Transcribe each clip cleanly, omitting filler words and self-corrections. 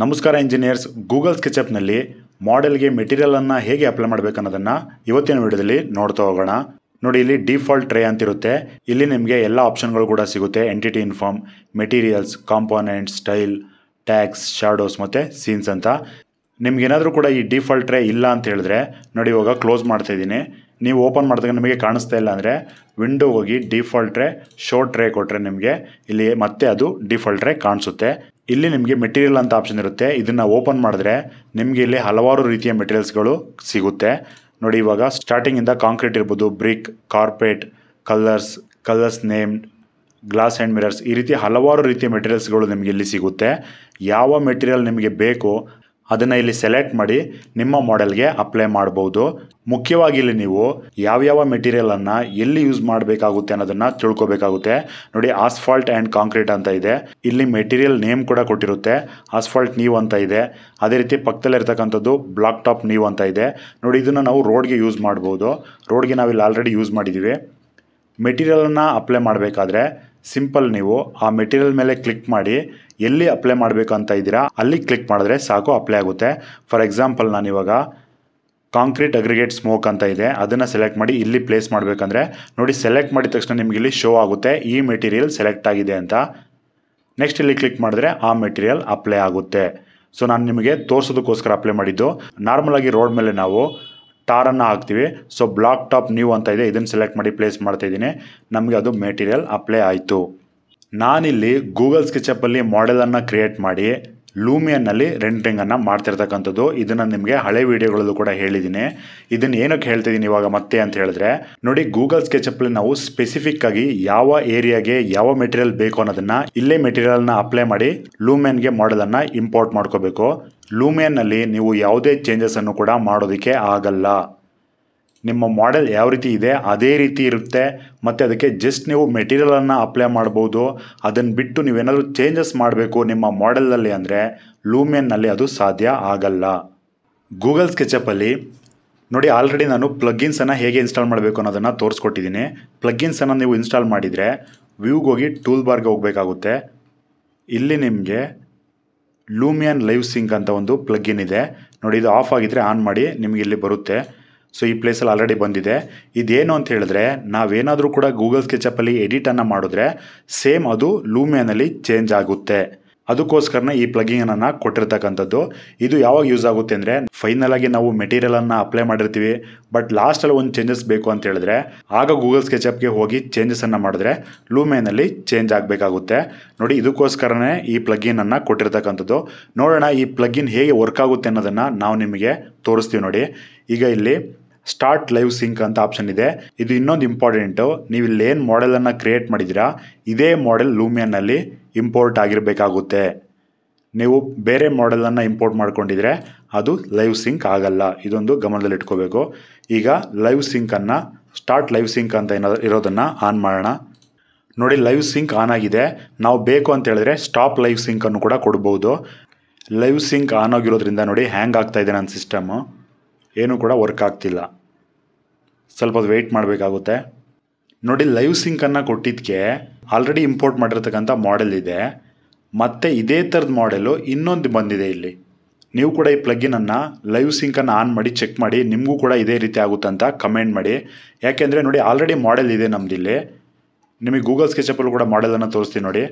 ನಮಸ್ಕಾರ engineers. Google ಸ್ಕೆಚಪ್ನಲ್ಲಿ ಮಾಡೆಲ್ಗೆ ಮೆಟೀರಿಯಲನ್ನು ಹೇಗೆ apply ಮಾಡಬೇಕು ಅನ್ನೋದನ್ನು ಇವತ್ತಿನ ವಿಡಿಯೋದಲ್ಲಿ ನೋಡ್ತಾ ಹೋಗೋಣ. ನೋಡಿ, ಇಲ್ಲಿ ಡಿಫಾಲ್ಟ್ ಟ್ರೇ ಅಂತಿರುತ್ತೆ. ಇಲ್ಲಿ ನಿಮಗೆ ಎಲ್ಲ ಆಪ್ಷನ್ಗಳು ಕೂಡ ಸಿಗುತ್ತೆ. Entity inform, materials, components, style, tags, shadows ಮತ್ತು ಸೀನ್ಸ್ ಅಂತ. ನಿಮ್ಗೇನಾದರೂ ಕೂಡ ಈ ಡಿಫಾಲ್ಟ್ ಟ್ರೇ ಇಲ್ಲ ಅಂತ ಹೇಳಿದ್ರೆ ನೋಡಿ, ಇವಾಗ ಕ್ಲೋಸ್ ಮಾಡ್ತಾ ಇದ್ದೀನಿ. ನೀವು ಓಪನ್ ಮಾಡಿದಾಗ ನಿಮಗೆ ಕಾಣಿಸ್ತಾ ಇಲ್ಲ ಅಂದರೆ ವಿಂಡೋ ಹೋಗಿ ಡಿಫಾಲ್ಟ್ ಟ್ರೇ, ಶೋ ಟ್ರೇ ಕೊಟ್ಟರೆ ನಿಮಗೆ ಇಲ್ಲಿ ಮತ್ತೆ ಅದು ಡಿಫಾಲ್ಟ್ ಟ್ರೇ ಕಾಣಿಸುತ್ತೆ. ಇಲ್ಲಿ ನಿಮಗೆ ಮೆಟೀರಿಯಲ್ ಅಂತ ಆಪ್ಷನ್ ಇರುತ್ತೆ. ಇದನ್ನು ಓಪನ್ ಮಾಡಿದ್ರೆ ನಿಮಗೆ ಇಲ್ಲಿ ಹಲವಾರು ರೀತಿಯ ಮೆಟೀರಿಯಲ್ಸ್ಗಳು ಸಿಗುತ್ತೆ. ನೋಡಿ, ಇವಾಗ ಸ್ಟಾರ್ಟಿಂಗಿಂದ ಕಾಂಕ್ರೀಟ್ ಇರ್ಬೋದು, brick, carpet, colours named, glass and mirrors, ಈ ರೀತಿ ಹಲವಾರು ರೀತಿಯ ಮೆಟೀರಿಯಲ್ಸ್ಗಳು ನಿಮಗೆ ಇಲ್ಲಿ ಸಿಗುತ್ತೆ. ಯಾವ ಮೆಟೀರಿಯಲ್ ನಿಮಗೆ ಬೇಕು ಅದನ್ನು ಇಲ್ಲಿ ಸೆಲೆಕ್ಟ್ ಮಾಡಿ ನಿಮ್ಮ ಮಾಡೆಲ್ಗೆ ಅಪ್ಲೈ ಮಾಡ್ಬೋದು. ಮುಖ್ಯವಾಗಿ ಇಲ್ಲಿ ನೀವು ಯಾವ್ಯಾವ ಮೆಟೀರಿಯಲನ್ನು ಎಲ್ಲಿ ಯೂಸ್ ಮಾಡಬೇಕಾಗುತ್ತೆ ಅನ್ನೋದನ್ನು ತಿಳ್ಕೊಬೇಕಾಗುತ್ತೆ. ನೋಡಿ, ಆಸ್ಫಾಲ್ಟ್ ಆ್ಯಂಡ್ ಕಾಂಕ್ರೀಟ್ ಅಂತ ಇದೆ. ಇಲ್ಲಿ ಮೆಟೀರಿಯಲ್ ನೇಮ್ ಕೂಡ ಕೊಟ್ಟಿರುತ್ತೆ. ಆಸ್ಫಾಲ್ಟ್ ನ್ಯೂ ಅಂತ ಇದೆ. ಅದೇ ರೀತಿ ಪಕ್ಕದಲ್ಲಿರ್ತಕ್ಕಂಥದ್ದು ಬ್ಲಾಕ್ ಟಾಪ್ ನ್ಯೂ ಅಂತ ಇದೆ. ನೋಡಿ, ಇದನ್ನು ನಾವು ರೋಡ್ಗೆ ಯೂಸ್ ಮಾಡ್ಬೋದು. ರೋಡ್ಗೆ ನಾವಿಲ್ಲಿ ಆಲ್ರೆಡಿ ಯೂಸ್ ಮಾಡಿದ್ದೀವಿ. ಮೆಟೀರಿಯಲನ್ನು ಅಪ್ಲೈ ಮಾಡಬೇಕಾದ್ರೆ ಸಿಂಪಲ್ ನೀವು ಆ ಮೆಟೀರಿಯಲ್ ಮೇಲೆ ಕ್ಲಿಕ್ ಮಾಡಿ ಎಲ್ಲಿ ಅಪ್ಲೈ ಮಾಡಬೇಕು ಅಂತ ಇದ್ದೀರಾ ಅಲ್ಲಿ ಕ್ಲಿಕ್ ಮಾಡಿದ್ರೆ ಸಾಕು, ಅಪ್ಲೈ ಆಗುತ್ತೆ. ಫಾರ್ ಎಕ್ಸಾಂಪಲ್ ನಾನಿವಾಗ ಕಾಂಕ್ರೀಟ್ ಅಗ್ರಿಗೇಟ್ ಸ್ಮೋಕ್ ಅಂತ ಇದೆ, ಅದನ್ನು ಸೆಲೆಕ್ಟ್ ಮಾಡಿ ಇಲ್ಲಿ ಪ್ಲೇಸ್ ಮಾಡಬೇಕಂದ್ರೆ ನೋಡಿ, ಸೆಲೆಕ್ಟ್ ಮಾಡಿದ ತಕ್ಷಣ ನಿಮಗೆ ಇಲ್ಲಿ ಶೋ ಆಗುತ್ತೆ ಈ ಮೆಟೀರಿಯಲ್ ಸೆಲೆಕ್ಟ್ ಆಗಿದೆ ಅಂತ. ನೆಕ್ಸ್ಟ್ ಇಲ್ಲಿ ಕ್ಲಿಕ್ ಮಾಡಿದ್ರೆ ಆ ಮೆಟೀರಿಯಲ್ ಅಪ್ಲೈ ಆಗುತ್ತೆ. ಸೊ ನಾನು ನಿಮಗೆ ತೋರಿಸೋದಕ್ಕೋಸ್ಕರ ಅಪ್ಲೈ ಮಾಡಿದ್ದು. ನಾರ್ಮಲಾಗಿ ರೋಡ್ ಮೇಲೆ ನಾವು ಟಾರನ್ನು ಹಾಕ್ತೀವಿ. ಸೊ ಬ್ಲಾಕ್ ಟಾಪ್ ನ್ಯೂ ಅಂತ ಇದೆ, ಇದನ್ನು ಸೆಲೆಕ್ಟ್ ಮಾಡಿ ಪ್ಲೇಸ್ ಮಾಡ್ತಾ ಇದ್ದೀನಿ. ನಮಗೆ ಅದು ಮೆಟೀರಿಯಲ್ ಅಪ್ಲೈ ಆಯಿತು. ನಾನಿಲ್ಲಿ ಗೂಗಲ್ ಸ್ಕೆಚಪ್ಪಲ್ಲಿ ಮಾಡೆಲನ್ನು ಕ್ರಿಯೇಟ್ ಮಾಡಿ ಲೂಮಿಯನ್ನಲ್ಲಿ ರೆಂಡರಿಂಗನ್ನು ಮಾಡ್ತಿರ್ತಕ್ಕಂಥದ್ದು. ಇದನ್ನು ನಿಮಗೆ ಹಳೆ ವೀಡಿಯೋಗಳಲ್ಲೂ ಕೂಡ ಹೇಳಿದ್ದೀನಿ. ಇದನ್ನು ಏನಕ್ಕೆ ಹೇಳ್ತಿದ್ದೀನಿ ಇವಾಗ ಮತ್ತೆ ಅಂತ ಹೇಳಿದ್ರೆ ನೋಡಿ, ಗೂಗಲ್ ಸ್ಕೆಚಪ್ಪಲ್ಲಿ ನಾವು ಸ್ಪೆಸಿಫಿಕ್ ಆಗಿ ಯಾವ ಏರಿಯಾಗೆ ಯಾವ ಮೆಟೀರಿಯಲ್ ಬೇಕು ಅನ್ನೋದನ್ನು ಇಲ್ಲೇ ಮೆಟೀರಿಯಲ್ನ ಅಪ್ಲೈ ಮಾಡಿ ಲೂಮಿಯನ್ಗೆ ಮಾಡೆಲನ್ನು ಇಂಪೋರ್ಟ್ ಮಾಡ್ಕೋಬೇಕು. ಲೂಮಿಯನ್ನಲ್ಲಿ ನೀವು ಯಾವುದೇ ಚೇಂಜಸನ್ನು ಕೂಡ ಮಾಡೋದಕ್ಕೆ ಆಗಲ್ಲ. ನಿಮ್ಮ ಮಾಡೆಲ್ ಯಾವ ರೀತಿ ಇದೆ ಅದೇ ರೀತಿ ಇರುತ್ತೆ. ಮತ್ತು ಅದಕ್ಕೆ ಜಸ್ಟ್ ನೀವು ಮೆಟೀರಿಯಲನ್ನು ಅಪ್ಲೈ ಮಾಡ್ಬೋದು. ಅದನ್ನು ಬಿಟ್ಟು ನೀವೇನಾದರೂ ಚೇಂಜಸ್ ಮಾಡಬೇಕು ನಿಮ್ಮ ಮಾಡೆಲಲ್ಲಿ ಅಂದರೆ ಲೂಮಿಯನ್ನಲ್ಲಿ ಅದು ಸಾಧ್ಯ ಆಗಲ್ಲ. ಗೂಗಲ್ ಸ್ಕೆಚಪ್ಪಲ್ಲಿ ನೋಡಿ, ಆಲ್ರೆಡಿ ನಾನು ಪ್ಲಗ್ಗಿನ್ಸನ್ನು ಹೇಗೆ ಇನ್ಸ್ಟಾಲ್ ಮಾಡಬೇಕು ಅನ್ನೋದನ್ನು ತೋರಿಸ್ಕೊಟ್ಟಿದ್ದೀನಿ. ಪ್ಲಗ್ಗಿನ್ಸನ್ನು ನೀವು ಇನ್ಸ್ಟಾಲ್ ಮಾಡಿದರೆ ವ್ಯೂಗೆ ಹೋಗಿ ಟೂಲ್ ಬಾರ್ಗೆ ಹೋಗಬೇಕಾಗುತ್ತೆ. ಇಲ್ಲಿ ನಿಮಗೆ ಲೂಮಿಯನ್ ಲೈವ್ ಸಿಂಕ್ ಅಂತ ಒಂದು ಪ್ಲಗ್ಗಿನ್ ಇದೆ ನೋಡಿ. ಇದು ಆಫ್ ಆಗಿದ್ದರೆ ಆನ್ ಮಾಡಿ, ನಿಮಗೆ ಇಲ್ಲಿ ಬರುತ್ತೆ. ಸೊ ಈ ಪ್ಲೇಸಲ್ಲಿ ಆಲ್ರೆಡಿ ಬಂದಿದೆ. ಇದೇನು ಅಂತ ಹೇಳಿದ್ರೆ ನಾವೇನಾದರೂ ಕೂಡ ಗೂಗಲ್ ಸ್ಕೆಚಪ್ಪಲ್ಲಿ ಎಡಿಟನ್ನು ಮಾಡಿದ್ರೆ ಸೇಮ್ ಅದು ಲೂಮಿಯನಲ್ಲಿ ಚೇಂಜ್ ಆಗುತ್ತೆ. ಅದಕ್ಕೋಸ್ಕರನೇ ಈ ಪ್ಲಗಿನನ್ನು ಕೊಟ್ಟಿರ್ತಕ್ಕಂಥದ್ದು. ಇದು ಯಾವಾಗ ಯೂಸ್ ಆಗುತ್ತೆ ಅಂದರೆ ಫೈನಲಾಗಿ ನಾವು ಮೆಟೀರಿಯಲನ್ನು ಅಪ್ಲೈ ಮಾಡಿರ್ತೀವಿ, ಬಟ್ ಲಾಸ್ಟಲ್ಲಿ ಒಂದು ಚೇಂಜಸ್ ಬೇಕು ಅಂತ ಹೇಳಿದ್ರೆ ಆಗ ಗೂಗಲ್ ಸ್ಕೆಚಪ್ಗೆ ಹೋಗಿ ಚೇಂಜಸನ್ನು ಮಾಡಿದ್ರೆ ಲೂಮಿಯನಲ್ಲಿ ಚೇಂಜ್ ಆಗಬೇಕಾಗುತ್ತೆ. ನೋಡಿ, ಇದಕ್ಕೋಸ್ಕರನೇ ಈ ಪ್ಲಗಿನನ್ನು ಕೊಟ್ಟಿರ್ತಕ್ಕಂಥದ್ದು. ನೋಡೋಣ ಈ ಪ್ಲಗಿನ್ ಹೇಗೆ ವರ್ಕ್ ಆಗುತ್ತೆ ಅನ್ನೋದನ್ನು ನಾವು ನಿಮಗೆ ತೋರಿಸ್ತೀವಿ. ನೋಡಿ, ಈಗ ಇಲ್ಲಿ ಸ್ಟಾರ್ಟ್ ಲೈವ್ ಸಿಂಕ್ ಅಂತ ಆಪ್ಷನ್ ಇದೆ. ಇದು ಇನ್ನೊಂದು ಇಂಪಾರ್ಟೆಂಟು. ನೀವು ಇಲ್ಲಿ ಏನು ಮಾಡೆಲನ್ನು ಕ್ರಿಯೇಟ್ ಮಾಡಿದ್ದೀರಾ ಇದೇ ಮಾಡೆಲ್ ಲೂಮಿಯನ್ನಲ್ಲಿ ಇಂಪೋರ್ಟ್ ಆಗಿರಬೇಕಾಗುತ್ತೆ. ನೀವು ಬೇರೆ ಮಾಡೆಲನ್ನು ಇಂಪೋರ್ಟ್ ಮಾಡ್ಕೊಂಡಿದ್ರೆ ಅದು ಲೈವ್ ಸಿಂಕ್ ಆಗಲ್ಲ. ಇದೊಂದು ಗಮನದಲ್ಲಿ ಇಟ್ಕೋಬೇಕು. ಈಗ ಲೈವ್ ಸಿಂಕನ್ನು ಸ್ಟಾರ್ಟ್ ಲೈವ್ ಸಿಂಕ್ ಅಂತ ಇರೋದನ್ನು ಆನ್ ಮಾಡೋಣ. ನೋಡಿ, ಲೈವ್ ಸಿಂಕ್ ಆನ್ ಆಗಿದೆ. ನಾವು ಬೇಕು ಅಂತ ಹೇಳಿದ್ರೆ ಸ್ಟಾಪ್ ಲೈವ್ ಸಿಂಕನ್ನು ಕೂಡ ಕೊಡ್ಬೋದು. ಲೈವ್ ಸಿಂಕ್ ಆನ್ ಆಗಿರೋದ್ರಿಂದ ನೋಡಿ ಹ್ಯಾಂಗ್ ಆಗ್ತಾ ಇದೆ ನನ್ನ ಸಿಸ್ಟಮು, ಏನೂ ಕೂಡ ವರ್ಕ್ ಆಗ್ತಿಲ್ಲ. ಸ್ವಲ್ಪ ಹೊತ್ತು ವೆಯ್ಟ್ ಮಾಡಬೇಕಾಗುತ್ತೆ. ನೋಡಿ, ಲೈವ್ ಸಿಂಕನ್ನು ಕೊಟ್ಟಿದ್ದಕ್ಕೆ ಆಲ್ರೆಡಿ ಇಂಪೋರ್ಟ್ ಮಾಡಿರ್ತಕ್ಕಂಥ ಮಾಡೆಲ್ ಇದೆ. ಮತ್ತು ಇದೇ ಥರದ ಮಾಡೆಲು ಇನ್ನೊಂದು ಬಂದಿದೆ ಇಲ್ಲಿ. ನೀವು ಕೂಡ ಈ ಪ್ಲಗ್ಗಿನನ್ನು ಲೈವ್ ಸಿಂಕನ್ನು ಆನ್ ಮಾಡಿ ಚೆಕ್ ಮಾಡಿ, ನಿಮಗೂ ಕೂಡ ಇದೇ ರೀತಿ ಆಗುತ್ತಂತ ಕಮೆಂಟ್ ಮಾಡಿ. ಯಾಕೆಂದರೆ ನೋಡಿ, ಆಲ್ರೆಡಿ ಮಾಡೆಲ್ ಇದೆ ನಮ್ಮದಿಲ್ಲಿ. ನಿಮಗೆ ಗೂಗಲ್ ಸ್ಕೆಚಪ್ಪಲ್ಲೂ ಕೂಡ ಮಾಡೆಲನ್ನು ತೋರಿಸ್ತೀನಿ ನೋಡಿ.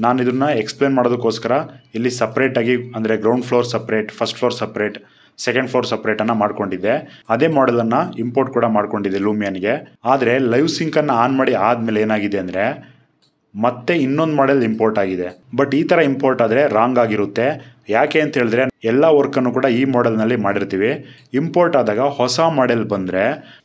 ನಾನು ಇದನ್ನು ಎಕ್ಸ್ಪ್ಲೇನ್ ಮಾಡೋದಕ್ಕೋಸ್ಕರ ಇಲ್ಲಿ ಸಪ್ರೇಟಾಗಿ ಅಂದರೆ ground floor separate, first floor separate, second floor ಸಪ್ರೇಟನ್ನು ಮಾಡ್ಕೊಂಡಿದ್ದೆ. ಅದೇ ಮಾಡೆಲನ್ನು ಇಂಪೋರ್ಟ್ ಕೂಡ ಮಾಡ್ಕೊಂಡಿದ್ದೆ ಲೂಮಿಯನ್ಗೆ. ಆದರೆ ಲೈವ್ ಸಿಂಕನ್ನು ಆನ್ ಮಾಡಿ ಆದಮೇಲೆ ಏನಾಗಿದೆ ಅಂದರೆ ಮತ್ತೆ ಇನ್ನೊಂದು ಮಾಡೆಲ್ ಇಂಪೋರ್ಟ್ ಆಗಿದೆ. ಬಟ್ ಈ ಥರ ಇಂಪೋರ್ಟ್ ಆದರೆ ರಾಂಗ್ ಆಗಿರುತ್ತೆ. ಯಾಕೆ ಅಂತ ಹೇಳಿದ್ರೆ ಎಲ್ಲ ವರ್ಕನ್ನು ಕೂಡ ಈ ಮಾಡೆಲ್ನಲ್ಲಿ ಮಾಡಿರ್ತೀವಿ. ಇಂಪೋರ್ಟ್ ಆದಾಗ ಹೊಸ ಮಾಡೆಲ್ ಬಂದರೆ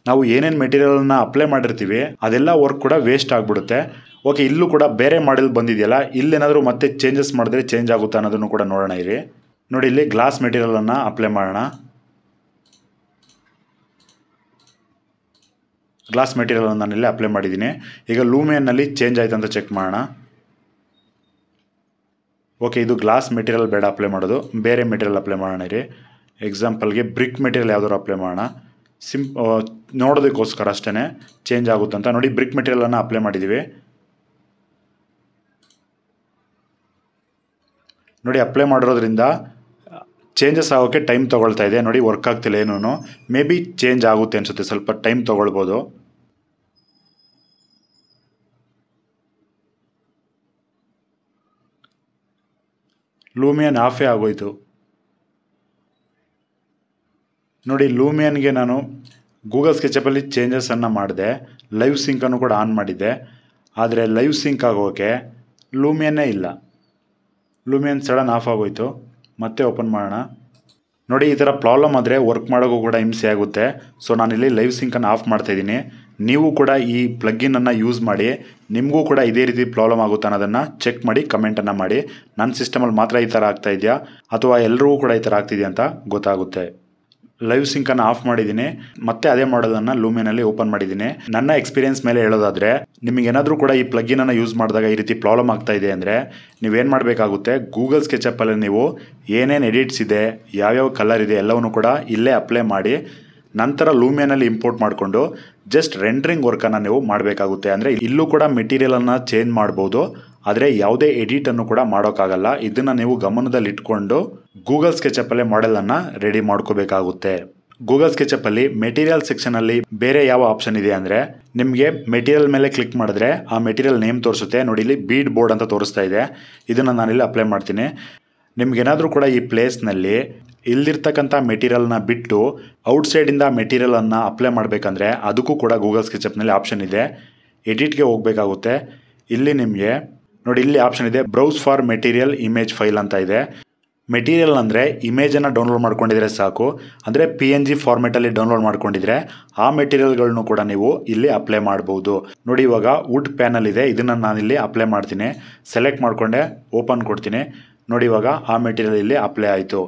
ನಾವು ಏನೇನು ಮೆಟೀರಿಯಲನ್ನು ಅಪ್ಲೈ ಮಾಡಿರ್ತೀವಿ ಅದೆಲ್ಲ ವರ್ಕ್ ಕೂಡ ವೇಸ್ಟ್ ಆಗಿಬಿಡುತ್ತೆ. ಓಕೆ, ಇಲ್ಲೂ ಕೂಡ ಬೇರೆ ಮಾಡೆಲ್ ಬಂದಿದೆಯಲ್ಲ, ಇಲ್ಲೇನಾದರೂ ಮತ್ತೆ ಚೇಂಜಸ್ ಮಾಡಿದ್ರೆ ಚೇಂಜ್ ಆಗುತ್ತೆ ಅನ್ನೋದನ್ನು ಕೂಡ ನೋಡೋಣ ಇರಿ. ನೋಡಿ, ಇಲ್ಲಿ ಗ್ಲಾಸ್ ಮೆಟೀರಿಯಲನ್ನು ಅಪ್ಲೈ ಮಾಡೋಣ. ಗ್ಲಾಸ್ ಮೆಟೀರಿಯಲನ್ನು ನಾನು ಇಲ್ಲಿ ಅಪ್ಲೈ ಮಾಡಿದ್ದೀನಿ. ಈಗ ಲೂಮಿಯನ್ನಲ್ಲಿ ಚೇಂಜ್ ಆಯ್ತು ಅಂತ ಚೆಕ್ ಮಾಡೋಣ. ಓಕೆ, ಇದು ಗ್ಲಾಸ್ ಮೆಟೀರಿಯಲ್ ಬೇಡ ಅಪ್ಲೈ ಮಾಡೋದು, ಬೇರೆ ಮೆಟೀರಿಯಲ್ ಅಪ್ಲೈ ಮಾಡೋಣ ಇರಿ. ಎಕ್ಸಾಂಪಲ್ಗೆ ಬ್ರಿಕ್ ಮೆಟೀರಿಯಲ್ ಯಾವ್ದಾದ್ರು ಅಪ್ಲೈ ಮಾಡೋಣ. ನೋಡೋದಕ್ಕೋಸ್ಕರ ಅಷ್ಟೇ ಚೇಂಜ್ ಆಗುತ್ತಂತ. ನೋಡಿ, ಬ್ರಿಕ್ ಮೆಟೀರಿಯಲನ್ನು ಅಪ್ಲೈ ಮಾಡಿದ್ದೀವಿ. ನೋಡಿ, ಅಪ್ಲೈ ಮಾಡಿರೋದ್ರಿಂದ ಚೇಂಜಸ್ ಆಗೋಕ್ಕೆ ಟೈಮ್ ತೊಗೊಳ್ತಾ ಇದೆ ನೋಡಿ, ವರ್ಕ್ ಆಗ್ತಿಲ್ಲ ಏನೂ. ಮೇ ಬಿ ಚೇಂಜ್ ಆಗುತ್ತೆ ಅನಿಸುತ್ತೆ, ಸ್ವಲ್ಪ ಟೈಮ್ ತೊಗೊಳ್ಬೋದು. ಲೂಮಿಯನ್ ಆಫೇ ಆಗೋಯ್ತು ನೋಡಿ. ಲೂಮಿಯನ್ಗೆ ನಾನು ಗೂಗಲ್ ಸ್ಕೆಚಪ್ಪಲ್ಲಿ ಚೇಂಜಸನ್ನು ಮಾಡಿದೆ, ಲೈವ್ ಸಿಂಕನ್ನು ಕೂಡ ಆನ್ ಮಾಡಿದ್ದೆ. ಆದರೆ ಲೈವ್ ಸಿಂಕ್ ಆಗೋಕ್ಕೆ ಲೂಮಿಯನ್ನೇ ಇಲ್ಲ. ಲೂಮಿಯನ್ ಸಡನ್ ಆಫ್ ಆಗೋಯ್ತು. ಮತ್ತೆ ಓಪನ್ ಮಾಡೋಣ ನೋಡಿ. ಈ ಥರ ಪ್ರಾಬ್ಲಮ್ ಆದರೆ ವರ್ಕ್ ಮಾಡೋಕ್ಕೂ ಕೂಡ ಹಿಂಸೆ ಆಗುತ್ತೆ. ಸೊ ನಾನಿಲ್ಲಿ ಲೈವ್ ಸಿಂಕನ್ನು ಆಫ್ ಮಾಡ್ತಾಯಿದ್ದೀನಿ. ನೀವು ಕೂಡ ಈ ಪ್ಲಗ್ಗಿನನ್ನು ಯೂಸ್ ಮಾಡಿ, ನಿಮಗೂ ಕೂಡ ಇದೇ ರೀತಿ ಪ್ರಾಬ್ಲಮ್ ಆಗುತ್ತೆ ಅನ್ನೋದನ್ನು ಚೆಕ್ ಮಾಡಿ ಕಮೆಂಟನ್ನು ಮಾಡಿ. ನನ್ನ ಸಿಸ್ಟಮಲ್ಲಿ ಮಾತ್ರ ಈ ಥರ ಆಗ್ತಾ ಇದೆಯಾ ಅಥವಾ ಎಲ್ಲರಿಗೂ ಕೂಡ ಈ ಥರ ಆಗ್ತಿದೆಯಾ ಅಂತ ಗೊತ್ತಾಗುತ್ತೆ. ಲೈವ್ ಸಿಂಕನ್ನು ಆಫ್ ಮಾಡಿದ್ದೀನಿ, ಮತ್ತೆ ಅದೇ ಮಾಡಲನ್ನು ಲೂಮಿಯನಲ್ಲಿ ಓಪನ್ ಮಾಡಿದ್ದೀನಿ. ನನ್ನ ಎಕ್ಸ್ಪೀರಿಯನ್ಸ್ ಮೇಲೆ ಹೇಳೋದಾದರೆ, ನಿಮಗೇನಾದರೂ ಕೂಡ ಈ ಪ್ಲಗ್ಗಿನನ್ನು ಯೂಸ್ ಮಾಡಿದಾಗ ಈ ರೀತಿ ಪ್ರಾಬ್ಲಮ್ ಆಗ್ತಾ ಇದೆ ಅಂದರೆ ನೀವೇನು ಮಾಡಬೇಕಾಗುತ್ತೆ, ಗೂಗಲ್ ಸ್ಕೆಚಪ್ಪಲ್ಲಿ ನೀವು ಏನೇನು ಎಡಿಟ್ಸ್ ಇದೆ, ಯಾವ್ಯಾವ ಕಲರ್ ಇದೆ ಎಲ್ಲವನ್ನೂ ಕೂಡ ಇಲ್ಲೇ ಅಪ್ಲೈ ಮಾಡಿ ನಂತರ ಲೂಮಿಯನಲ್ಲಿ ಇಂಪೋರ್ಟ್ ಮಾಡಿಕೊಂಡು ಜಸ್ಟ್ ರೆಂಡ್ರಿಂಗ್ ವರ್ಕನ್ನು ನೀವು ಮಾಡಬೇಕಾಗುತ್ತೆ. ಅಂದರೆ ಇಲ್ಲೂ ಕೂಡ ಮೆಟೀರಿಯಲನ್ನು ಚೇಂಜ್ ಮಾಡ್ಬೋದು, ಆದರೆ ಯಾವುದೇ ಎಡಿಟನ್ನು ಕೂಡ ಮಾಡೋಕ್ಕಾಗಲ್ಲ. ಇದನ್ನು ನೀವು ಗಮನದಲ್ಲಿಟ್ಕೊಂಡು ಗೂಗಲ್ ಸ್ಕೆಚಪ್ಪಲ್ಲೇ ಮಾಡೆಲನ್ನು ರೆಡಿ ಮಾಡ್ಕೋಬೇಕಾಗುತ್ತೆ. ಗೂಗಲ್ ಸ್ಕೆಚಪ್ಪಲ್ಲಿ ಮೆಟೀರಿಯಲ್ ಸೆಕ್ಷನಲ್ಲಿ ಬೇರೆ ಯಾವ ಆಪ್ಷನ್ ಇದೆ ಅಂದರೆ, ನಿಮಗೆ ಮೆಟೀರಿಯಲ್ ಮೇಲೆ ಕ್ಲಿಕ್ ಮಾಡಿದ್ರೆ ಆ ಮೆಟೀರಿಯಲ್ ನೇಮ್ ತೋರಿಸುತ್ತೆ ನೋಡಿ. ಇಲ್ಲಿ ಬೀಡ್ ಬೋರ್ಡ್ ಅಂತ ತೋರಿಸ್ತಾ ಇದೆ, ಇದನ್ನು ನಾನಿಲ್ಲಿ ಅಪ್ಲೈ ಮಾಡ್ತೀನಿ. ನಿಮ್ಗೇನಾದರೂ ಕೂಡ ಈ ಪ್ಲೇಸ್ನಲ್ಲಿ ಇಲ್ದಿರ್ತಕ್ಕಂಥ ಮೆಟೀರಿಯಲ್ನ ಬಿಟ್ಟು ಔಟ್ಸೈಡಿಂದ ಮೆಟೀರಿಯಲನ್ನು ಅಪ್ಲೈ ಮಾಡಬೇಕಂದ್ರೆ ಅದಕ್ಕೂ ಕೂಡ ಗೂಗಲ್ ಸ್ಕೆಚಪ್ನಲ್ಲಿ ಆಪ್ಷನ್ ಇದೆ. ಎಡಿಟ್ಗೆ ಹೋಗಬೇಕಾಗುತ್ತೆ. ಇಲ್ಲಿ ನಿಮಗೆ ನೋಡಿ, ಇಲ್ಲಿ ಆಪ್ಷನ್ ಇದೆ browse for material image file ಅಂತ ಇದೆ. ಮೆಟೀರಿಯಲ್ ಅಂದರೆ ಇಮೇಜನ್ನು ಡೌನ್ಲೋಡ್ ಮಾಡ್ಕೊಂಡಿದ್ರೆ ಸಾಕು, ಅಂದರೆ PNG ಫಾರ್ಮೆಟಲ್ಲಿ ಡೌನ್ಲೋಡ್ ಮಾಡ್ಕೊಂಡಿದ್ರೆ ಆ ಮೆಟೀರಿಯಲ್ಗಳನ್ನು ಕೂಡ ನೀವು ಇಲ್ಲಿ ಅಪ್ಲೈ ಮಾಡ್ಬೋದು ನೋಡಿ. ಇವಾಗ ವುಡ್ ಪ್ಯಾನಲ್ ಇದೆ, ಇದನ್ನು ನಾನಿಲ್ಲಿ ಅಪ್ಲೈ ಮಾಡ್ತೀನಿ. ಸೆಲೆಕ್ಟ್ ಮಾಡಿಕೊಂಡೆ, ಓಪನ್ ಕೊಡ್ತೀನಿ ನೋಡಿ. ಇವಾಗ ಆ ಮೆಟೀರಿಯಲ್ ಇಲ್ಲಿ ಅಪ್ಲೈ ಆಯಿತು.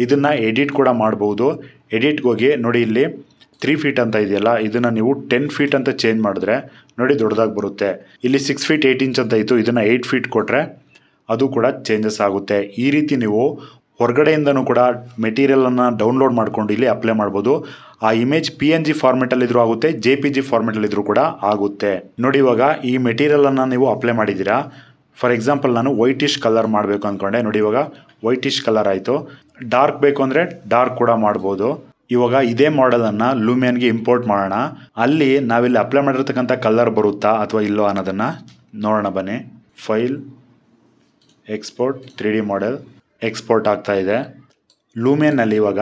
ಇದನ್ನು ಎಡಿಟ್ ಕೂಡ ಮಾಡ್ಬೋದು. ಎಡಿಟ್ಗೆ ಹೋಗಿ ನೋಡಿ, ಇಲ್ಲಿ 3 ಫೀಟ್ ಅಂತ ಇದೆಯಲ್ಲ, ಇದನ್ನು ನೀವು 10 ಫೀಟ್ ಅಂತ ಚೇಂಜ್ ಮಾಡಿದ್ರೆ ನೋಡಿ ದೊಡ್ಡದಾಗಿ ಬರುತ್ತೆ. ಇಲ್ಲಿ 6 ಫೀಟ್ 8 ಇಂಚ್ ಅಂತ ಇತ್ತು, ಇದನ್ನು 8 ಫೀಟ್ ಕೊಟ್ಟರೆ ಅದು ಕೂಡ ಚೇಂಜಸ್ ಆಗುತ್ತೆ. ಈ ರೀತಿ ನೀವು ಹೊರಗಡೆಯಿಂದನೂ ಕೂಡ ಮೆಟೀರಿಯಲನ್ನು ಡೌನ್ಲೋಡ್ ಮಾಡಿಕೊಂಡು ಇಲ್ಲಿ ಅಪ್ಲೈ ಮಾಡ್ಬೋದು. ಆ ಇಮೇಜ್ PNG ಫಾರ್ಮೆಟಲ್ಲಿದ್ದರೂ ಆಗುತ್ತೆ, JPG ಫಾರ್ಮೆಟಲ್ಲಿದ್ದರೂ ಕೂಡ ಆಗುತ್ತೆ ನೋಡಿ. ಇವಾಗ ಈ ಮೆಟೀರಿಯಲನ್ನು ನೀವು ಅಪ್ಲೈ ಮಾಡಿದ್ದೀರಾ. ಫಾರ್ ಎಕ್ಸಾಂಪಲ್ ನಾನು ವೈಟಿಶ್ ಕಲರ್ ಮಾಡಬೇಕು ಅಂದ್ಕೊಂಡೆ ನೋಡಿ. ಇವಾಗ ವೈಟಿಶ್ ಕಲರ್ ಆಯಿತು. ಡಾರ್ಕ್ ಬೇಕು ಅಂದರೆ ಡಾರ್ಕ್ ಕೂಡ ಮಾಡ್ಬೋದು. ಇವಾಗ ಇದೇ ಮಾಡೆಲನ್ನು ಲೂಮಿಯನ್ಗೆ ಇಂಪೋರ್ಟ್ ಮಾಡೋಣ. ಅಲ್ಲಿ ನಾವಿಲ್ಲಿ ಅಪ್ಲೈ ಮಾಡಿರ್ತಕ್ಕಂಥ ಕಲರ್ ಬರುತ್ತಾ ಅಥವಾ ಇಲ್ಲೋ ಅನ್ನೋದನ್ನು ನೋಡೋಣ ಬನ್ನಿ. File, export, 3D model export ಆಗ್ತಾ ಇದೆ. ಲೂಮಿಯನ್ನಲ್ಲಿ ಇವಾಗ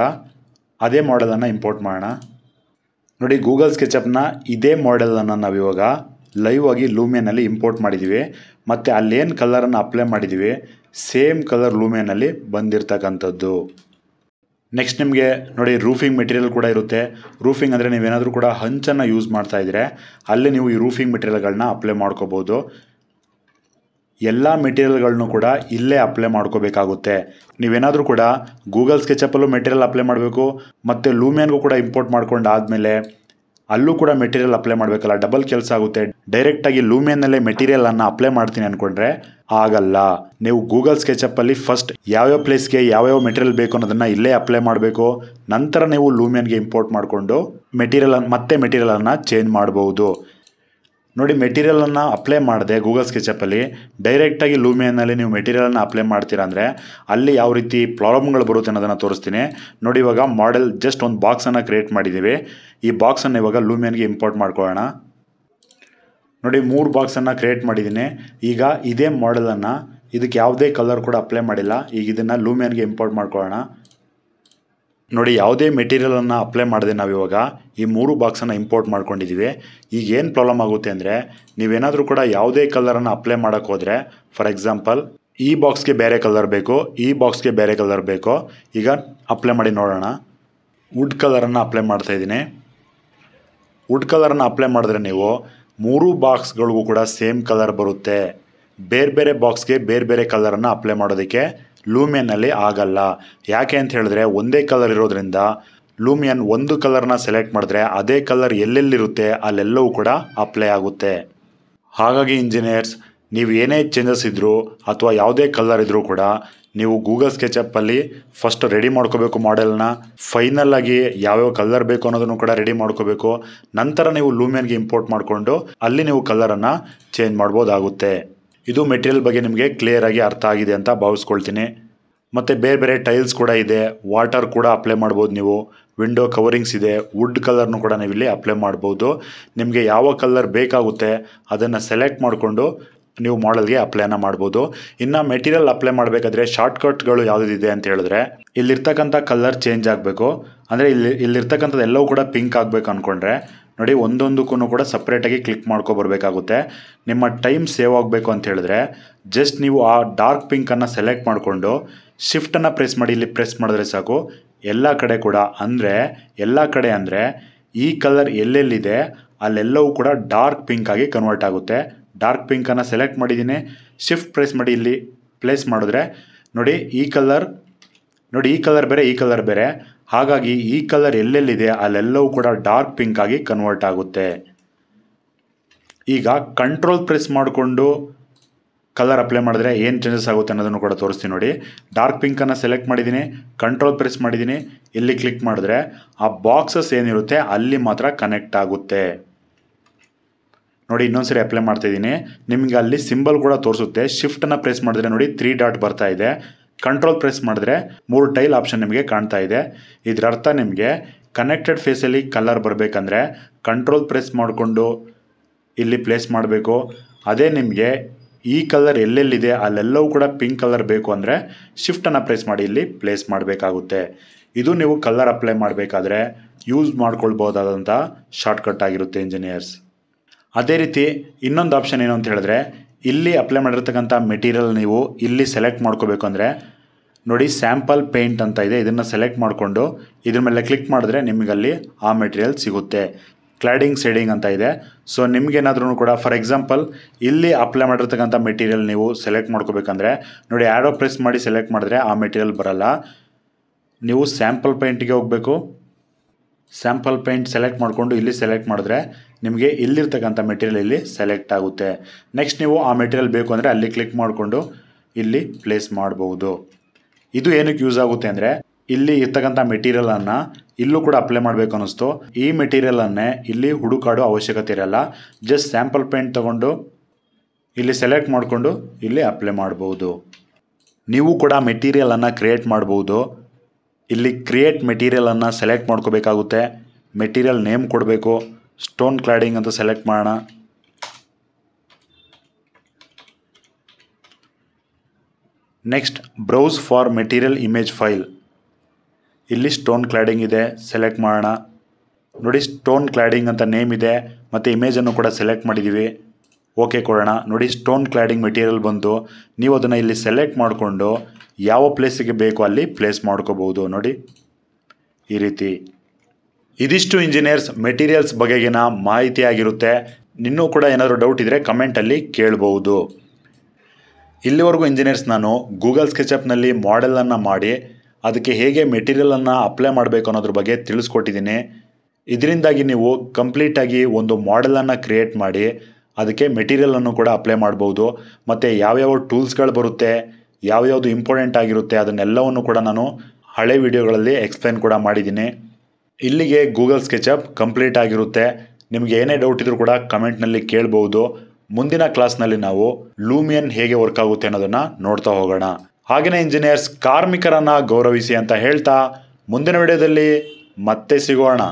ಅದೇ ಮಾಡೆಲನ್ನು ಇಂಪೋರ್ಟ್ ಮಾಡೋಣ ನೋಡಿ. ಗೂಗಲ್ ಸ್ಕೆಚಪ್ನ ಇದೇ ಮಾಡೆಲನ್ನು ನಾವಿವಾಗ ಲೈವ್ ಆಗಿ ಲೂಮಿಯನ್ನಲ್ಲಿ ಇಂಪೋರ್ಟ್ ಮಾಡಿದ್ದೀವಿ. ಮತ್ತು ಅಲ್ಲೇನು ಕಲರನ್ನು ಅಪ್ಲೈ ಮಾಡಿದ್ದೀವಿ ಸೇಮ್ ಕಲರ್ ಲೂಮಿಯನ್ನಲ್ಲಿ ಬಂದಿರತಕ್ಕಂಥದ್ದು. ನೆಕ್ಸ್ಟ್ ನಿಮಗೆ ನೋಡಿ, ರೂಫಿಂಗ್ ಮೆಟೀರಿಯಲ್ ಕೂಡ ಇರುತ್ತೆ. ರೂಫಿಂಗ್ ಅಂದರೆ ನೀವೇನಾದರೂ ಕೂಡ ಹಂಚನ್ನು ಯೂಸ್ ಮಾಡ್ತಾಯಿದ್ರೆ ಅಲ್ಲಿ ನೀವು ಈ ರೂಫಿಂಗ್ ಮೆಟೀರಿಯಲ್ಗಳನ್ನ ಅಪ್ಲೈ ಮಾಡ್ಕೋಬೋದು. ಎಲ್ಲ ಮೆಟೀರಿಯಲ್ಗಳನ್ನು ಕೂಡ ಇಲ್ಲೇ ಅಪ್ಲೈ ಮಾಡ್ಕೋಬೇಕಾಗುತ್ತೆ. ನೀವೇನಾದರೂ ಕೂಡ ಗೂಗಲ್ ಸ್ಕೆಚಪ್ಪಲ್ಲೂ ಮೆಟೀರಿಯಲ್ ಅಪ್ಲೈ ಮಾಡಬೇಕು ಮತ್ತು ಲೂಮಿಯನ್ಗೂ ಕೂಡ ಇಂಪೋರ್ಟ್ ಮಾಡ್ಕೊಂಡು ಆದಮೇಲೆ ಅಲ್ಲೂ ಕೂಡ ಮೆಟೀರಿಯಲ್ ಅಪ್ಲೈ ಮಾಡಬೇಕಲ್ಲ, ಡಬಲ್ ಕೆಲಸ ಆಗುತ್ತೆ. ಡೈರೆಕ್ಟಾಗಿ ಲೂಮಿಯನ್ನಲ್ಲೇ ಮೆಟೀರಿಯಲನ್ನು ಅಪ್ಲೈ ಮಾಡ್ತೀನಿ ಅಂದ್ಕೊಂಡ್ರೆ ಆಗಲ್ಲ. ನೀವು ಗೂಗಲ್ ಸ್ಕೆಚಪ್ಪಲ್ಲಿ ಫಸ್ಟ್ ಯಾವ್ಯಾವ ಪ್ಲೇಸ್ಗೆ ಯಾವ್ಯಾವ ಮೆಟೀರಿಯಲ್ ಬೇಕು ಅನ್ನೋದನ್ನು ಇಲ್ಲೇ ಅಪ್ಲೈ ಮಾಡಬೇಕು. ನಂತರ ನೀವು ಲೂಮಿಯನ್ಗೆ ಇಂಪೋರ್ಟ್ ಮಾಡಿಕೊಂಡು ಮೆಟೀರಿಯಲನ್ನು ಚೇಂಜ್ ಮಾಡ್ಬೋದು ನೋಡಿ. ಮೆಟೀರಿಯಲನ್ನು ಅಪ್ಲೈ ಮಾಡಿದೆ ಗೂಗಲ್ ಸ್ಕೆಚಪ್ಪಲ್ಲಿ, ಡೈರೆಕ್ಟಾಗಿ ಲೂಮಿಯನ್ನಲ್ಲಿ ನೀವು ಮೆಟೀರಿಯಲನ್ನು ಅಪ್ಲೈ ಮಾಡ್ತೀರಾ ಅಂದರೆ ಅಲ್ಲಿ ಯಾವ ರೀತಿ ಪ್ರಾಬ್ಲಮ್ಗಳು ಬರುತ್ತೆ ಅನ್ನೋದನ್ನು ತೋರಿಸ್ತೀನಿ ನೋಡಿ. ಇವಾಗ ಮಾಡೆಲ್ ಜಸ್ಟ್ ಒಂದು ಬಾಕ್ಸನ್ನು ಕ್ರಿಯೇಟ್ ಮಾಡಿದ್ದೀವಿ. ಈ ಬಾಕ್ಸನ್ನು ಇವಾಗ ಲೂಮಿಯನ್ಗೆ ಇಂಪೋರ್ಟ್ ಮಾಡ್ಕೊಳ್ಳೋಣ ನೋಡಿ. 3 ಬಾಕ್ಸನ್ನು ಕ್ರಿಯೇಟ್ ಮಾಡಿದ್ದೀನಿ. ಈಗ ಇದೇ ಮಾಡೆಲನ್ನು ಇದಕ್ಕೆ ಯಾವುದೇ ಕಲರ್ ಕೂಡ ಅಪ್ಲೈ ಮಾಡಿಲ್ಲ. ಈಗ ಇದನ್ನು ಲೂಮಿಯನ್ಗೆ ಇಂಪೋರ್ಟ್ ಮಾಡ್ಕೊಳ್ಳೋಣ ನೋಡಿ. ಯಾವುದೇ ಮೆಟೀರಿಯಲನ್ನು ಅಪ್ಲೈ ಮಾಡಿದೆ ನಾವಿವಾಗ ಈ 3 ಬಾಕ್ಸನ್ನು ಇಂಪೋರ್ಟ್ ಮಾಡ್ಕೊಂಡಿದ್ದೀವಿ. ಈಗ ಏನು ಪ್ರಾಬ್ಲಮ್ ಆಗುತ್ತೆ ಅಂದರೆ, ನೀವೇನಾದರೂ ಕೂಡ ಯಾವುದೇ ಕಲರನ್ನು ಅಪ್ಲೈ ಮಾಡೋಕ್ಕೆ ಹೋದರೆ, ಫಾರ್ ಎಕ್ಸಾಂಪಲ್ ಈ ಬಾಕ್ಸ್ಗೆ ಬೇರೆ ಕಲರ್ ಬೇಕು, ಈ ಬಾಕ್ಸ್ಗೆ ಬೇರೆ ಕಲರ್ ಬೇಕು. ಈಗ ಅಪ್ಲೈ ಮಾಡಿ ನೋಡೋಣ. ವುಡ್ ಕಲರನ್ನು ಅಪ್ಲೈ ಮಾಡ್ತಾಯಿದ್ದೀನಿ. ವುಡ್ ಕಲರನ್ನು ಅಪ್ಲೈ ಮಾಡಿದ್ರೆ ನೀವು 3 ಬಾಕ್ಸ್ಗಳಿಗೂ ಕೂಡ ಸೇಮ್ ಕಲರ್ ಬರುತ್ತೆ. ಬೇರೆ ಬೇರೆ ಬಾಕ್ಸ್ಗೆ ಬೇರೆ ಬೇರೆ ಕಲರನ್ನು ಅಪ್ಲೈ ಮಾಡೋದಕ್ಕೆ ಲೂಮಿಯನ್ನಲ್ಲಿ ಆಗಲ್ಲ. ಯಾಕೆ ಅಂತ ಹೇಳಿದ್ರೆ, ಒಂದೇ ಕಲರ್ ಇರೋದ್ರಿಂದ ಲೂಮಿಯನ್ ಒಂದು ಕಲರ್ನ ಸೆಲೆಕ್ಟ್ ಮಾಡಿದ್ರೆ ಅದೇ ಕಲರ್ ಎಲ್ಲೆಲ್ಲಿರುತ್ತೆ ಅಲ್ಲೆಲ್ಲವೂ ಕೂಡ ಅಪ್ಲೈ ಆಗುತ್ತೆ. ಹಾಗಾಗಿ ಇಂಜಿನಿಯರ್ಸ್, ನೀವು ಏನೇ ಚೇಂಜಸ್ ಇದ್ದರೂ ಅಥವಾ ಯಾವುದೇ ಕಲರ್ ಇದ್ದರೂ ಕೂಡ ನೀವು ಗೂಗಲ್ ಸ್ಕೆಚಪ್ಪಲ್ಲಿ ಫಸ್ಟ್ ರೆಡಿ ಮಾಡ್ಕೋಬೇಕು ಮಾಡೆಲ್ನ. ಫೈನಲ್ ಆಗಿ ಯಾವ್ಯಾವ ಕಲರ್ ಬೇಕು ಅನ್ನೋದನ್ನು ಕೂಡ ರೆಡಿ ಮಾಡ್ಕೋಬೇಕು. ನಂತರ ನೀವು ಲೂಮಿಯನ್ಗೆ ಇಂಪೋರ್ಟ್ ಮಾಡಿಕೊಂಡು ಅಲ್ಲಿ ನೀವು ಕಲರನ್ನು ಚೇಂಜ್ ಮಾಡ್ಬೋದಾಗುತ್ತೆ. ಇದು ಮೆಟೀರಿಯಲ್ ಬಗ್ಗೆ ನಿಮಗೆ ಕ್ಲಿಯರ್ ಆಗಿ ಅರ್ಥ ಆಗಿದೆ ಅಂತ ಭಾವಿಸ್ಕೊಳ್ತೀನಿ. ಮತ್ತು ಬೇರೆ ಬೇರೆ ಟೈಲ್ಸ್ ಕೂಡ ಇದೆ, ವಾಟರ್ ಕೂಡ ಅಪ್ಲೈ ಮಾಡ್ಬೋದು ನೀವು, ವಿಂಡೋ ಕವರಿಂಗ್ಸ್ ಇದೆ, ವುಡ್ ಕಲರ್ನು ಕೂಡ ನೀವು ಇಲ್ಲಿ ಅಪ್ಲೈ ಮಾಡ್ಬೋದು. ನಿಮಗೆ ಯಾವ ಕಲರ್ ಬೇಕಾಗುತ್ತೆ ಅದನ್ನು ಸೆಲೆಕ್ಟ್ ಮಾಡಿಕೊಂಡು ನೀವು ಮಾಡೆಲ್ಗೆ ಅಪ್ಲೈನ ಮಾಡ್ಬೋದು. ಇನ್ನು ಮೆಟೀರಿಯಲ್ ಅಪ್ಲೈ ಮಾಡಬೇಕಾದ್ರೆ ಶಾರ್ಟ್ಕಟ್ಗಳು ಯಾವುದಿದೆ ಅಂತ ಹೇಳಿದ್ರೆ, ಇಲ್ಲಿರ್ತಕ್ಕಂಥ ಕಲರ್ ಚೇಂಜ್ ಆಗಬೇಕು. ಅಂದರೆ ಇಲ್ಲಿರ್ತಕ್ಕಂಥದ್ದು ಎಲ್ಲವೂ ಕೂಡ ಪಿಂಕ್ ಆಗಬೇಕು ಅಂದ್ಕೊಂಡ್ರೆ ನೋಡಿ, ಒಂದೊಂದಕ್ಕೂ ಕೂಡ ಸಪ್ರೇಟಾಗಿ ಕ್ಲಿಕ್ ಮಾಡ್ಕೊಬರ್ಬೇಕಾಗುತ್ತೆ. ನಿಮ್ಮ ಟೈಮ್ ಸೇವ್ ಆಗಬೇಕು ಅಂತ ಹೇಳಿದ್ರೆ ಜಸ್ಟ್ ನೀವು ಆ ಡಾರ್ಕ್ ಪಿಂಕನ್ನು ಸೆಲೆಕ್ಟ್ ಮಾಡಿಕೊಂಡು ಶಿಫ್ಟನ್ನು ಪ್ರೆಸ್ ಮಾಡಿ ಇಲ್ಲಿ ಪ್ರೆಸ್ ಮಾಡಿದ್ರೆ ಸಾಕು. ಎಲ್ಲ ಕಡೆ ಕೂಡ ಅಂದರೆ ಈ ಕಲರ್ ಎಲ್ಲೆಲ್ಲಿದೆ ಅಲ್ಲೆಲ್ಲವೂ ಕೂಡ ಡಾರ್ಕ್ ಪಿಂಕ್ ಆಗಿ ಕನ್ವರ್ಟ್ ಆಗುತ್ತೆ. ಡಾರ್ಕ್ ಪಿಂಕನ್ನು ಸೆಲೆಕ್ಟ್ ಮಾಡಿದ್ದೀನಿ, ಶಿಫ್ಟ್ ಪ್ರೆಸ್ ಮಾಡಿ ಇಲ್ಲಿ ಪ್ಲೇಸ್ ಮಾಡಿದ್ರೆ ನೋಡಿ ಈ ಕಲರ್ ಬೇರೆ, ಈ ಕಲರ್ ಬೇರೆ. ಹಾಗಾಗಿ ಈ ಕಲರ್ ಎಲ್ಲೆಲ್ಲಿದೆ ಅಲ್ಲೆಲ್ಲವೂ ಕೂಡ ಡಾರ್ಕ್ ಪಿಂಕ್ ಆಗಿ ಕನ್ವರ್ಟ್ ಆಗುತ್ತೆ. ಈಗ ಕಂಟ್ರೋಲ್ ಪ್ರೆಸ್ ಮಾಡಿಕೊಂಡು ಕಲರ್ ಅಪ್ಲೈ ಮಾಡಿದ್ರೆ ಏನು ಚೇಂಜಸ್ ಆಗುತ್ತೆ ಅನ್ನೋದನ್ನು ಕೂಡ ತೋರಿಸ್ತೀನಿ ನೋಡಿ. ಡಾರ್ಕ್ ಪಿಂಕನ್ನು ಸೆಲೆಕ್ಟ್ ಮಾಡಿದ್ದೀನಿ, ಕಂಟ್ರೋಲ್ ಪ್ರೆಸ್ ಮಾಡಿದ್ದೀನಿ, ಇಲ್ಲಿ ಕ್ಲಿಕ್ ಮಾಡಿದ್ರೆ ಆ ಬಾಕ್ಸಸ್ ಏನಿರುತ್ತೆ ಅಲ್ಲಿ ಮಾತ್ರ ಕನೆಕ್ಟ್ ಆಗುತ್ತೆ ನೋಡಿ. ಇನ್ನೊಂದ್ಸರಿ ಅಪ್ಲೈ ಮಾಡ್ತಾಯಿದ್ದೀನಿ, ನಿಮಗೆ ಅಲ್ಲಿ ಸಿಂಬಲ್ ಕೂಡ ತೋರಿಸುತ್ತೆ. ಶಿಫ್ಟನ್ನು ಪ್ರೆಸ್ ಮಾಡಿದ್ರೆ ನೋಡಿ 3 ಡಾಟ್ ಬರ್ತಾ ಇದೆ. ಕಂಟ್ರೋಲ್ ಪ್ರೆಸ್ ಮಾಡಿದ್ರೆ 3 ಟೈಲ್ ಆಪ್ಷನ್ ನಿಮಗೆ ಕಾಣ್ತಾ ಇದೆ. ಇದರ ಅರ್ಥ ನಿಮಗೆ ಕನೆಕ್ಟೆಡ್ ಫೇಸಲ್ಲಿ ಕಲರ್ ಬರಬೇಕಂದ್ರೆ ಕಂಟ್ರೋಲ್ ಪ್ರೆಸ್ ಮಾಡಿಕೊಂಡು ಇಲ್ಲಿ ಪ್ಲೇಸ್ ಮಾಡಬೇಕು. ಅದೇ ನಿಮಗೆ ಈ ಕಲರ್ ಎಲ್ಲೆಲ್ಲಿದೆ ಅಲ್ಲೆಲ್ಲವೂ ಕೂಡ ಪಿಂಕ್ ಕಲರ್ ಬೇಕು ಅಂದರೆ ಶಿಫ್ಟನ್ನು ಪ್ರೆಸ್ ಮಾಡಿ ಇಲ್ಲಿ ಪ್ಲೇಸ್ ಮಾಡಬೇಕಾಗುತ್ತೆ. ಇದು ನೀವು ಕಲರ್ ಅಪ್ಲೈ ಮಾಡಬೇಕಾದ್ರೆ ಯೂಸ್ ಮಾಡ್ಕೊಳ್ಬೋದಾದಂಥ ಶಾರ್ಟ್ಕಟ್ ಆಗಿರುತ್ತೆ ಇಂಜಿನಿಯರ್ಸ್. ಅದೇ ರೀತಿ ಇನ್ನೊಂದು ಆಪ್ಷನ್ ಏನು ಅಂತ ಹೇಳಿದ್ರೆ, ಇಲ್ಲಿ ಅಪ್ಲೈ ಮಾಡಿರ್ತಕ್ಕಂಥ ಮೆಟೀರಿಯಲ್ ನೀವು ಇಲ್ಲಿ ಸೆಲೆಕ್ಟ್ ಮಾಡ್ಕೋಬೇಕು ಅಂದರೆ ನೋಡಿ, ಸ್ಯಾಂಪಲ್ ಪೇಂಟ್ ಅಂತ ಇದೆ, ಇದನ್ನು ಸೆಲೆಕ್ಟ್ ಮಾಡಿಕೊಂಡು ಇದ್ರ ಮೇಲೆ ಕ್ಲಿಕ್ ಮಾಡಿದ್ರೆ ನಿಮಗಲ್ಲಿ ಆ ಮೆಟೀರಿಯಲ್ ಸಿಗುತ್ತೆ. ಕ್ಲಾಡಿಂಗ್ ಶೇಡಿಂಗ್ ಅಂತ ಇದೆ. ಸೊ ನಿಮಗೇನಾದ್ರೂ ಕೂಡ ಫಾರ್ ಎಕ್ಸಾಂಪಲ್ ಇಲ್ಲಿ ಅಪ್ಲೈ ಮಾಡಿರ್ತಕ್ಕಂಥ ಮೆಟೀರಿಯಲ್ ನೀವು ಸೆಲೆಕ್ಟ್ ಮಾಡ್ಕೋಬೇಕಂದ್ರೆ ನೋಡಿ, ಆ್ಯರೋ ಪ್ರೆಸ್ ಮಾಡಿ ಸೆಲೆಕ್ಟ್ ಮಾಡಿದ್ರೆ ಆ ಮೆಟೀರಿಯಲ್ ಬರಲ್ಲ. ನೀವು ಸ್ಯಾಂಪಲ್ ಪೇಂಟಿಗೆ ಹೋಗಬೇಕು. ಸ್ಯಾಂಪಲ್ ಪೇಂಟ್ ಸೆಲೆಕ್ಟ್ ಮಾಡಿಕೊಂಡು ಇಲ್ಲಿ ಸೆಲೆಕ್ಟ್ ಮಾಡಿದ್ರೆ ನಿಮಗೆ ಇಲ್ಲಿರ್ತಕ್ಕಂಥ ಮೆಟೀರಿಯಲ್ ಇಲ್ಲಿ ಸೆಲೆಕ್ಟ್ ಆಗುತ್ತೆ. ನೆಕ್ಸ್ಟ್ ನೀವು ಆ ಮೆಟೀರಿಯಲ್ ಬೇಕು ಅಂದರೆ ಅಲ್ಲಿ ಕ್ಲಿಕ್ ಮಾಡಿಕೊಂಡು ಇಲ್ಲಿ ಪ್ಲೇಸ್ ಮಾಡ್ಬೋದು. ಇದು ಏನಕ್ಕೆ ಯೂಸ್ ಆಗುತ್ತೆ ಅಂದರೆ, ಇಲ್ಲಿ ಇರ್ತಕ್ಕಂಥ ಮೆಟೀರಿಯಲನ್ನು ಇಲ್ಲೂ ಕೂಡ ಅಪ್ಲೈ ಮಾಡಬೇಕು ಅನ್ನಿಸ್ತು, ಈ ಮೆಟೀರಿಯಲನ್ನೇ ಇಲ್ಲಿ ಹುಡುಕಾಡೋ ಅವಶ್ಯಕತೆ ಇರಲ್ಲ. ಜಸ್ಟ್ ಸ್ಯಾಂಪಲ್ ಪೇಂಟ್ ತೊಗೊಂಡು ಇಲ್ಲಿ ಸೆಲೆಕ್ಟ್ ಮಾಡಿಕೊಂಡು ಇಲ್ಲಿ ಅಪ್ಲೈ ಮಾಡ್ಬೋದು. ನೀವು ಕೂಡ ಮೆಟೀರಿಯಲನ್ನು ಕ್ರಿಯೇಟ್ ಮಾಡ್ಬೋದು. ಇಲ್ಲಿ ಕ್ರಿಯೇಟ್ ಮೆಟೀರಿಯಲನ್ನು ಸೆಲೆಕ್ಟ್ ಮಾಡ್ಕೋಬೇಕಾಗುತ್ತೆ. ಮೆಟೀರಿಯಲ್ ನೇಮ್ ಕೊಡಬೇಕು. ಸ್ಟೋನ್ ಕ್ಲಾಡಿಂಗ್ ಅಂತ ಸೆಲೆಕ್ಟ್ ಮಾಡೋಣ. Next browse for material image file. ಇಲ್ಲಿ ಸ್ಟೋನ್ ಕ್ಲಾಡಿಂಗ್ ಇದೆ, ಸೆಲೆಕ್ಟ್ ಮಾಡೋಣ. ನೋಡಿ, ಸ್ಟೋನ್ ಕ್ಲಾಡಿಂಗ್ ಅಂತ ನೇಮ್ ಇದೆ ಮತ್ತು ಇಮೇಜನ್ನು ಕೂಡ ಸೆಲೆಕ್ಟ್ ಮಾಡಿದ್ದೀವಿ. ಓಕೆ ಕೊಡೋಣ. ನೋಡಿ, ಸ್ಟೋನ್ ಕ್ಲಾಡಿಂಗ್ ಮೆಟೀರಿಯಲ್ ಬಂತು. ನೀವು ಅದನ್ನು ಇಲ್ಲಿ ಸೆಲೆಕ್ಟ್ ಮಾಡಿಕೊಂಡು ಯಾವ ಪ್ಲೇಸಿಗೆ ಬೇಕು ಅಲ್ಲಿ ಪ್ಲೇಸ್ ಮಾಡ್ಕೋಬಹುದು ನೋಡಿ, ಈ ರೀತಿ. ಇದಿಷ್ಟು ಇಂಜಿನಿಯರ್ಸ್ ಮೆಟೀರಿಯಲ್ಸ್ ಬಗೆಗಿನ ಮಾಹಿತಿ ಆಗಿರುತ್ತೆ. ಇನ್ನೂ ಕೂಡ ಏನಾದರೂ ಡೌಟ್ ಇದ್ದರೆ ಕಮೆಂಟಲ್ಲಿ ಕೇಳ್ಬೋದು. ಇಲ್ಲಿವರೆಗೂ ಇಂಜಿನಿಯರ್ಸ್ ನಾನು ಗೂಗಲ್ ಸ್ಕೆಚಪ್ನಲ್ಲಿ ಮಾಡೆಲನ್ನು ಮಾಡಿ ಅದಕ್ಕೆ ಹೇಗೆ ಮೆಟೀರಿಯಲನ್ನು ಅಪ್ಲೈ ಮಾಡಬೇಕು ಅನ್ನೋದ್ರ ಬಗ್ಗೆ ತಿಳಿಸ್ಕೊಟ್ಟಿದ್ದೀನಿ. ಇದರಿಂದಾಗಿ ನೀವು ಕಂಪ್ಲೀಟಾಗಿ ಒಂದು ಮಾಡೆಲನ್ನು ಕ್ರಿಯೇಟ್ ಮಾಡಿ ಅದಕ್ಕೆ ಮೆಟೀರಿಯಲನ್ನು ಕೂಡ ಅಪ್ಲೈ ಮಾಡ್ಬೋದು. ಮತ್ತು ಯಾವ್ಯಾವ ಟೂಲ್ಸ್ಗಳು ಬರುತ್ತೆ, ಯಾವ್ಯಾವುದು ಇಂಪಾರ್ಟೆಂಟ್ ಆಗಿರುತ್ತೆ ಅದನ್ನೆಲ್ಲವನ್ನು ಕೂಡ ನಾನು ಹಳೆ ವಿಡಿಯೋಗಳಲ್ಲಿ ಎಕ್ಸ್ಪ್ಲೈನ್ ಕೂಡ ಮಾಡಿದ್ದೀನಿ. ಇಲ್ಲಿಗೆ ಗೂಗಲ್ ಸ್ಕೆಚಪ್ ಕಂಪ್ಲೀಟ್ ಆಗಿರುತ್ತೆ. ನಿಮಗೆ ಏನೇ ಡೌಟ್ ಇದ್ರೂ ಕೂಡ ಕಮೆಂಟ್ನಲ್ಲಿ ಕೇಳ್ಬೋದು. ಮುಂದಿನ ಕ್ಲಾಸ್ನಲ್ಲಿ ನಾವು ಲೂಮಿಯನ್ ಹೇಗೆ ವರ್ಕ್ ಆಗುತ್ತೆ ಅನ್ನೋದನ್ನು ನೋಡ್ತಾ ಹೋಗೋಣ. ಹಾಗೆಯೇ ಇಂಜಿನಿಯರ್ಸ್ ಕಾರ್ಮಿಕರನ್ನು ಗೌರವಿಸಿ ಅಂತ ಹೇಳ್ತಾ ಮುಂದಿನ ವಿಡಿಯೋದಲ್ಲಿ ಮತ್ತೆ ಸಿಗೋಣ.